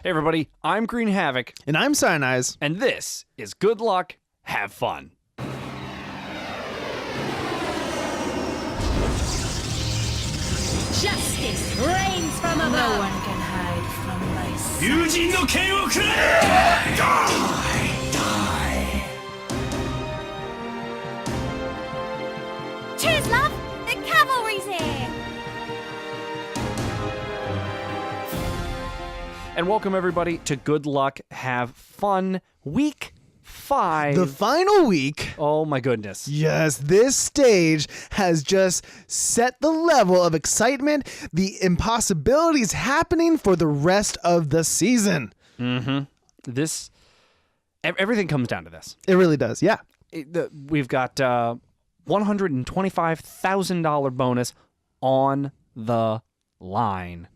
Hey everybody, I'm Greenhavak, And I'm Cynize. and this is Good Luck, Have Fun. Justice reigns from above. No one can hide from my sight. 友人の剣をくれ Cheers, love! The cavalry's here! And welcome everybody to Good Luck, Have Fun, Week 5. The final week. Oh my goodness. Yes, this stage has just set the level of excitement, the impossibilities happening for the rest of the season. This, everything comes down to this. It really does, yeah. We've got $125,000 bonus on the line.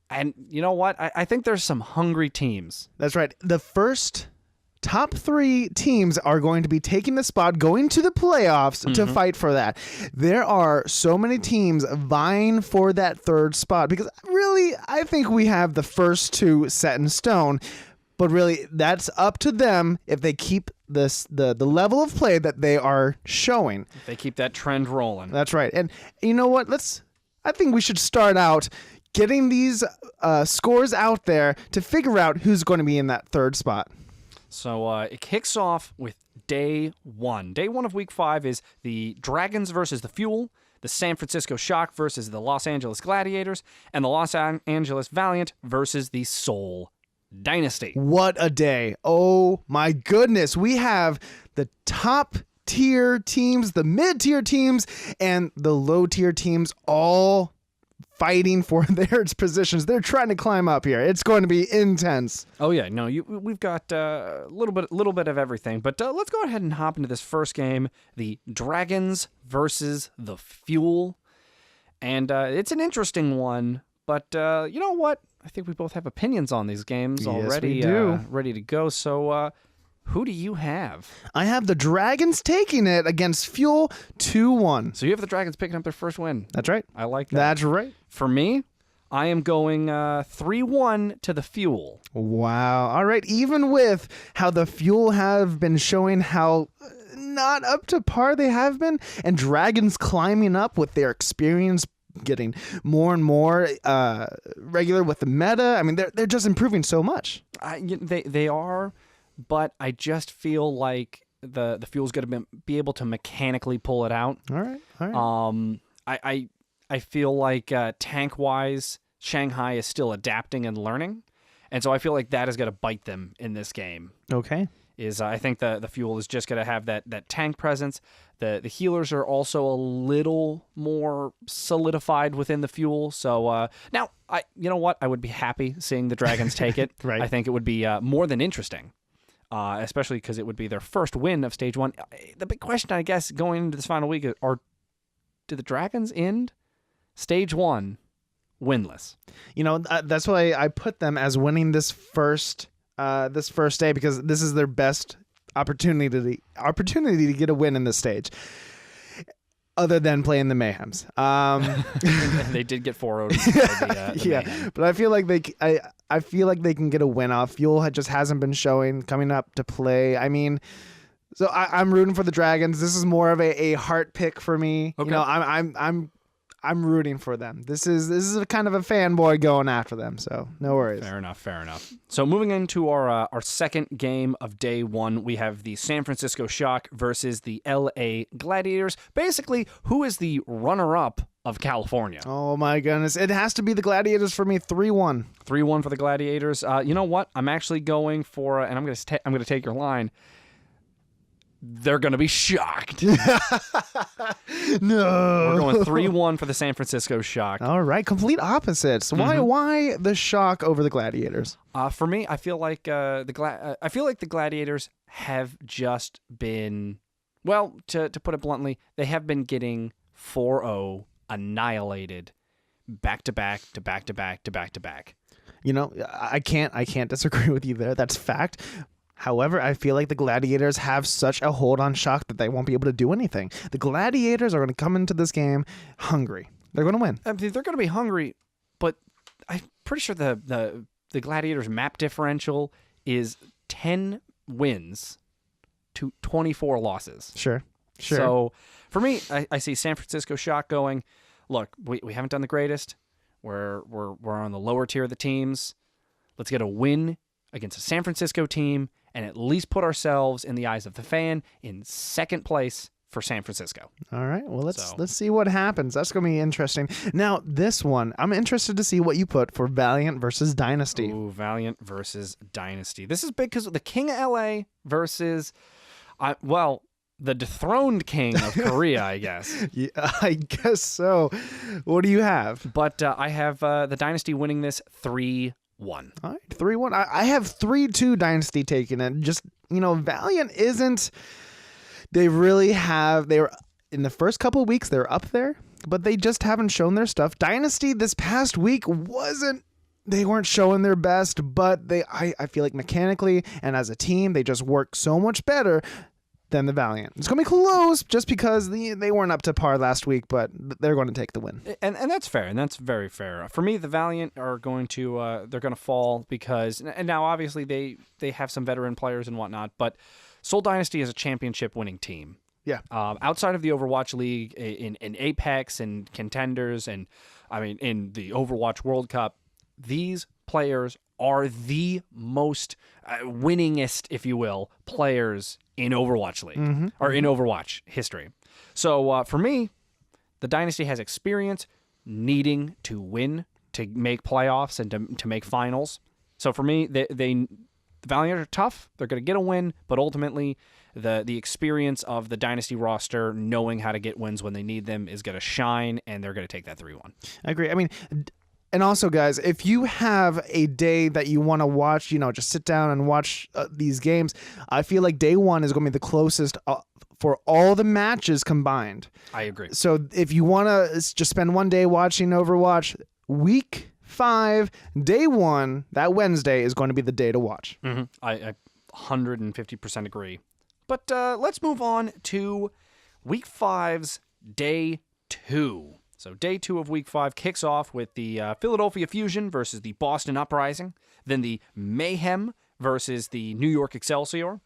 And you know what? I think there's some hungry teams. That's right. The first top 3 teams are going to be taking the spot, going to the playoffs to fight for that. There are so many teams vying for that third spot because really, I think we have the first 2 set in stone. But really, that's up to them if they keep this the level of play that they are showing. If they keep that trend rolling. That's right. And you know what? I think we should start out getting these scores out there to figure out who's going to be in that third spot. So it kicks off with day 1. Day 1 of week 5 is the Dragons versus the Fuel, the San Francisco Shock versus the Los Angeles Gladiators, and the Los Angeles Valiant versus the Seoul Dynasty. What a day. Oh my goodness. We have the top tier teams, the mid tier teams, and the low tier teams all fighting for their positions. They're trying to climb up here. It's going to be intense. Oh yeah, no, we've got a little bit of everything. But let's go ahead and hop into this first game, the Dragons versus the Fuel, and it's an interesting one. But you know what? I think we both have opinions on these games already. Yes, we do. Ready to go. So who do you have? I have the Dragons taking it against Fuel 2-1. So you have the Dragons picking up their first win. That's right. I like that. That's right. For me, I am going 3-1 to the Fuel. Wow. All right. Even with how the Fuel have been showing how not up to par they have been, and Dragons climbing up with their experience, getting more and more regular with the meta. I mean, they're just improving so much. They are, but I just feel like the Fuel's going to be able to mechanically pull it out. All right. All right. I feel like tank wise, Shanghai is still adapting and learning, and so I feel like that is going to bite them in this game. Okay. I think the Fuel is just going to have that tank presence. The healers are also a little more solidified within the Fuel. So now, you know what? I would be happy seeing the Dragons take it. Right. I think it would be more than interesting, especially because it would be their first win of Stage 1. The big question, I guess, going into this final week do the Dragons end Stage 1 winless? You know, that's why I put them as winning this first day, because this is their best opportunity to get a win in this stage, other than playing the Mayhems. They did get 4-0. Yeah, Mayhem. but I feel like they can get a win off. Fuel just hasn't been showing coming up to play. I mean, so I'm rooting for the Dragons. This is more of a heart pick for me. Okay. You know, I'm rooting for them. This is a kind of a fanboy going after them, so no worries. Fair enough. So moving into our second game of day 1, we have the San Francisco Shock versus the LA Gladiators. Basically, who is the runner-up of California? Oh my goodness. It has to be the Gladiators for me, 3-1. 3-1 for the Gladiators. You know what? I'm actually going for, and I'm going to take your line. They're going to be shocked. No. We're going 3-1 for the San Francisco Shock. All right, complete opposites. Why the Shock over the Gladiators? For me, I feel like the Gladiators have just been, well, to put it bluntly, they have been getting 4-0 annihilated back to back to back to back to back to back. You know, I can't disagree with you there. That's fact. However, I feel like the Gladiators have such a hold on Shock that they won't be able to do anything. The Gladiators are going to come into this game hungry. They're going to win. I mean, they're going to be hungry, but I'm pretty sure the the Gladiators' map differential is 10 wins to 24 losses. Sure. So for me, I see San Francisco Shock going, look, we haven't done the greatest. We're on the lower tier of the teams. Let's get a win against a San Francisco team and at least put ourselves, in the eyes of the fan, in second place for San Francisco. All right. Well, let's see what happens. That's going to be interesting. Now, this one, I'm interested to see what you put for Valiant versus Dynasty. Ooh, Valiant versus Dynasty. This is big because the King of LA versus, the dethroned king of Korea, I guess. Yeah, I guess so. What do you have? But I have the Dynasty winning this 3-1. All right, 3-1. I have 3-2 Dynasty taking it. Just, Valiant isn't. They really have. They were in the first couple of weeks. They're up there, but they just haven't shown their stuff. Dynasty this past week they weren't showing their best, but I feel like mechanically and as a team, they just work so much better than the Valiant. It's going to be close just because they weren't up to par last week, but they're going to take the win. And that's fair, and that's very fair. For me, the Valiant are going to they're going to fall because, and now obviously they have some veteran players and whatnot, but Seoul Dynasty is a championship winning team. Yeah. Outside of the Overwatch League, in Apex and Contenders, and in the Overwatch World Cup, these players are the most winningest, if you will, players in Overwatch League or in Overwatch history. So for me, the Dynasty has experience needing to win to make playoffs and to make finals. So for me, the Valiant are tough. They're going to get a win, but ultimately the experience of the Dynasty roster, knowing how to get wins when they need them, is going to shine, and they're going to take that 3-1. I agree. And also, guys, if you have a day that you want to watch, just sit down and watch these games, I feel like day one is going to be the closest for all the matches combined. I agree. So if you want to just spend one day watching Overwatch, week 5, day 1, that Wednesday is going to be the day to watch. Mm-hmm. I 150% agree. But let's move on to week 5's day 2. So day 2 of week 5 kicks off with the Philadelphia Fusion versus the Boston Uprising, then the Mayhem versus the New York Excelsior,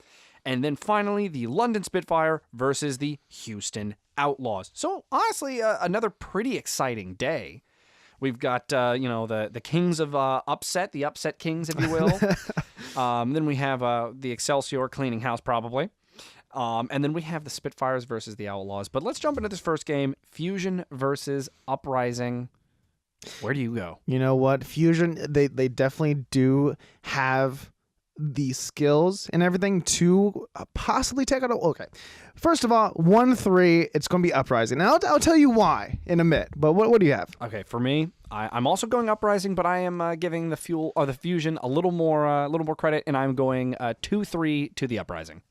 and then finally the London Spitfire versus the Houston Outlaws. So honestly, another pretty exciting day. We've got the kings of upset, the upset kings, if you will. Then we have the Excelsior cleaning house probably. And then we have the Spitfires versus the Outlaws. But let's jump into this first game. Fusion versus Uprising. Where do you go? You know what? Fusion, they definitely do have the skills and everything to possibly take out. Okay. First of all, 1-3, it's going to be Uprising. And I'll tell you why in a minute. But what do you have? Okay, for me, I'm also going Uprising, but I am giving the Fusion a little more credit, and I'm going 2-3 to the Uprising.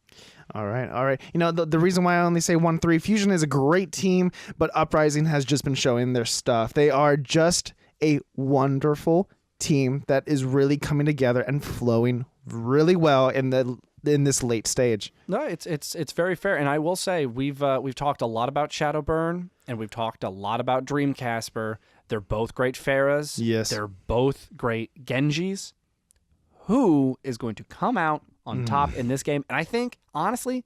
All right. The reason why I only say 1-3, Fusion is a great team, but Uprising has just been showing their stuff. They are just a wonderful team that is really coming together and flowing really well in this late stage. No, it's very fair, and I will say we've talked a lot about Shadowburn and we've talked a lot about Dreamcasper. They're both great Pharahs. Yes, they're both great Genjis. Who is going to come out on top in this game? And I think honestly,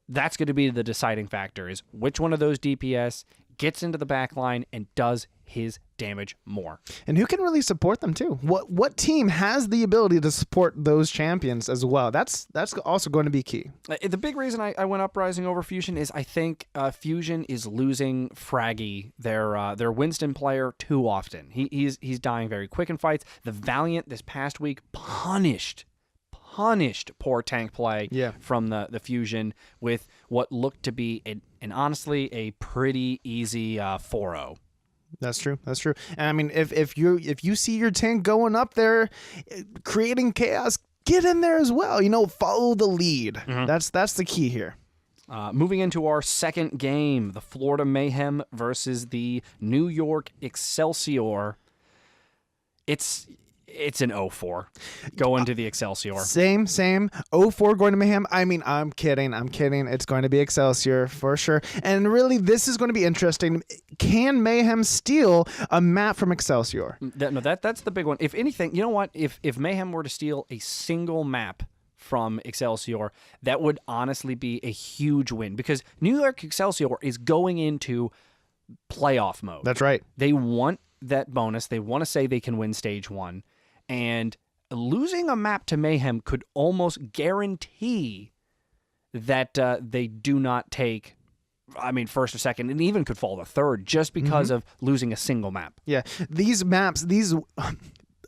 that's going to be the deciding factor: is which one of those DPS gets into the back line and does his damage more. And who can really support them too? What team has the ability to support those champions as well? That's also going to be key. The big reason I went Uprising over Fusion is I think Fusion is losing Fraggy, their Winston player, too often. He's dying very quick in fights. The Valiant this past week punished poor tank play from the Fusion with what looked to be and honestly a pretty easy 4-0. That's true. And if you see your tank going up there, creating chaos, get in there as well. Follow the lead. Mm-hmm. That's the key here. Moving into our second game, the Florida Mayhem versus the New York Excelsior. It's It's an 0-4 going to the Excelsior. Same. 0-4 going to Mayhem. I mean, I'm kidding. It's going to be Excelsior for sure. And really, this is going to be interesting. Can Mayhem steal a map from Excelsior? That's the big one. If anything, you know what? If Mayhem were to steal a single map from Excelsior, that would honestly be a huge win, because New York Excelsior is going into playoff mode. That's right. They want that bonus. They want to say they can win stage 1. And losing a map to Mayhem could almost guarantee that they do not take, first or second, and even could fall to third just because of losing a single map. Yeah. These maps,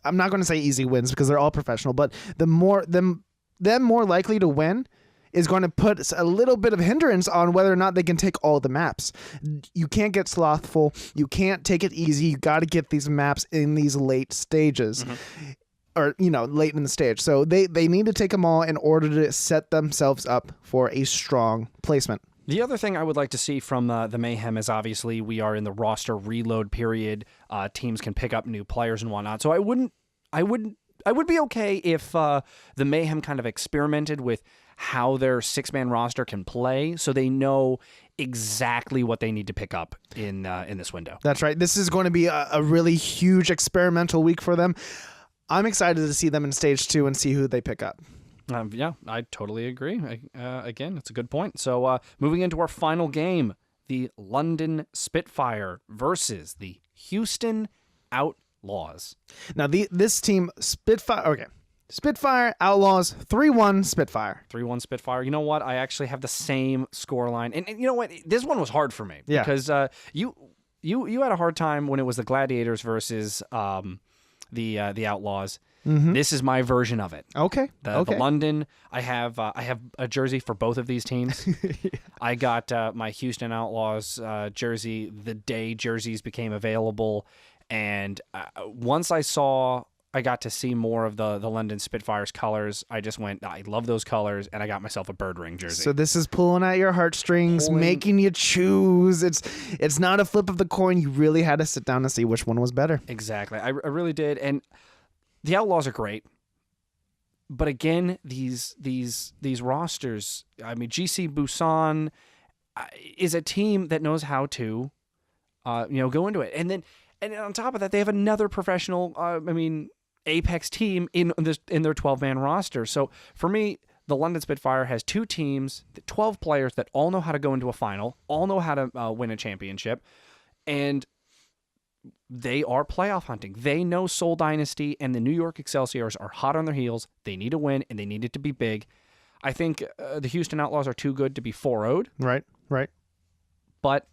I'm not going to say easy wins because they're all professional, but them more likely to win is going to put a little bit of hindrance on whether or not they can take all the maps. You can't get slothful. You can't take it easy. You got to get these maps in these late stages. Or, late in the stage. So they need to take them all in order to set themselves up for a strong placement. The other thing I would like to see from the Mayhem is, obviously we are in the roster reload period. Teams can pick up new players and whatnot. So I would be okay if the Mayhem kind of experimented with how their 6-man roster can play, so they know exactly what they need to pick up in this window. That's right. This is going to be a really huge experimental week for them. I'm excited to see them in stage 2 and see who they pick up. Yeah, I totally agree. Again, it's a good point. So moving into our final game, the London Spitfire versus the Houston Outlaws. Now, this team, Spitfire, Outlaws, 3-1 Spitfire. 3-1 Spitfire. You know what? I actually have the same scoreline. And you know what? This one was hard for me. Yeah. Because you had a hard time when it was the Gladiators versus the Outlaws. This is my version of it. Okay. The London. I have a jersey for both of these teams. I got my Houston Outlaws jersey the day jerseys became available, and once I got to see more of the London Spitfire's colors, I just went, I love those colors, and I got myself a bird ring jersey. So this is pulling at your heartstrings, making you choose. It's not a flip of the coin. You really had to sit down and see which one was better. Exactly. I really did. And the Outlaws are great. But again, these rosters, GC Busan is a team that knows how to go into it. And on top of that, they have another professional Apex team in their 12-man roster. So for me, the London Spitfire has 2 teams, 12 players that all know how to go into a final, all know how to win a championship, and they are playoff hunting. They know Seoul Dynasty and the New York Excelsiors are hot on their heels. They need a win, and they need it to be big. I think the Houston Outlaws are too good to be 4-0'd. Right. But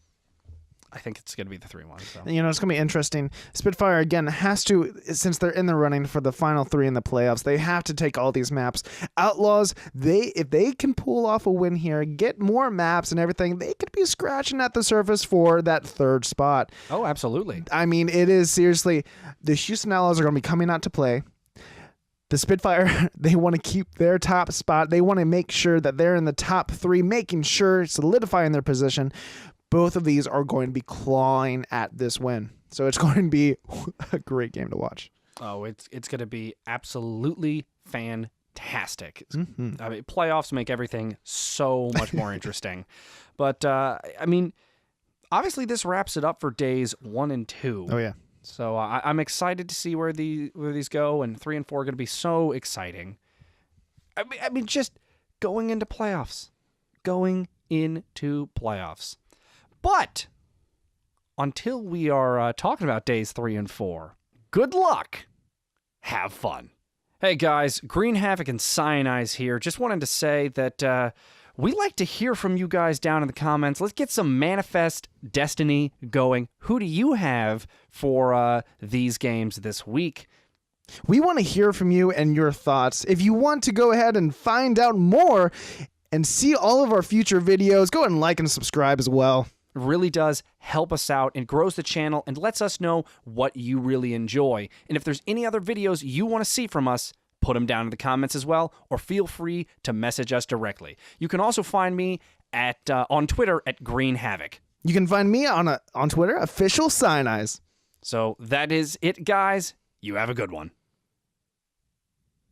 I think it's going to be the 3-1. So. It's going to be interesting. Spitfire, again, has to, since they're in the running for the final 3 in the playoffs, they have to take all these maps. Outlaws, if they can pull off a win here, get more maps and everything, they could be scratching at the surface for that 3rd spot. Oh, absolutely. It is seriously, the Houston Outlaws are going to be coming out to play. The Spitfire, they want to keep their top spot. They want to make sure that they're in the top 3, making sure, solidifying their position. Both of these are going to be clawing at this win. So it's going to be a great game to watch. Oh, it's going to be absolutely fantastic. Playoffs make everything so much more interesting. But, obviously this wraps it up for days 1 and 2. Oh, yeah. So I'm excited to see where these go, and 3 and 4 are going to be so exciting. Just going into playoffs. But until we are talking about days 3 and 4, good luck. Have fun. Hey guys, Greenhavak and Cynize here. Just wanted to say that we like to hear from you guys down in the comments. Let's get some Manifest Destiny going. Who do you have for these games this week? We want to hear from you and your thoughts. If you want to go ahead and find out more and see all of our future videos, go ahead and like and subscribe as well. It really does help us out and grows the channel and lets us know what you really enjoy. And if there's any other videos you want to see from us, put them down in the comments as well, or feel free to message us directly. You can also find me on Twitter at Greenhavak. You can find me on Twitter, official Cynize. So that is it, guys. You have a good one.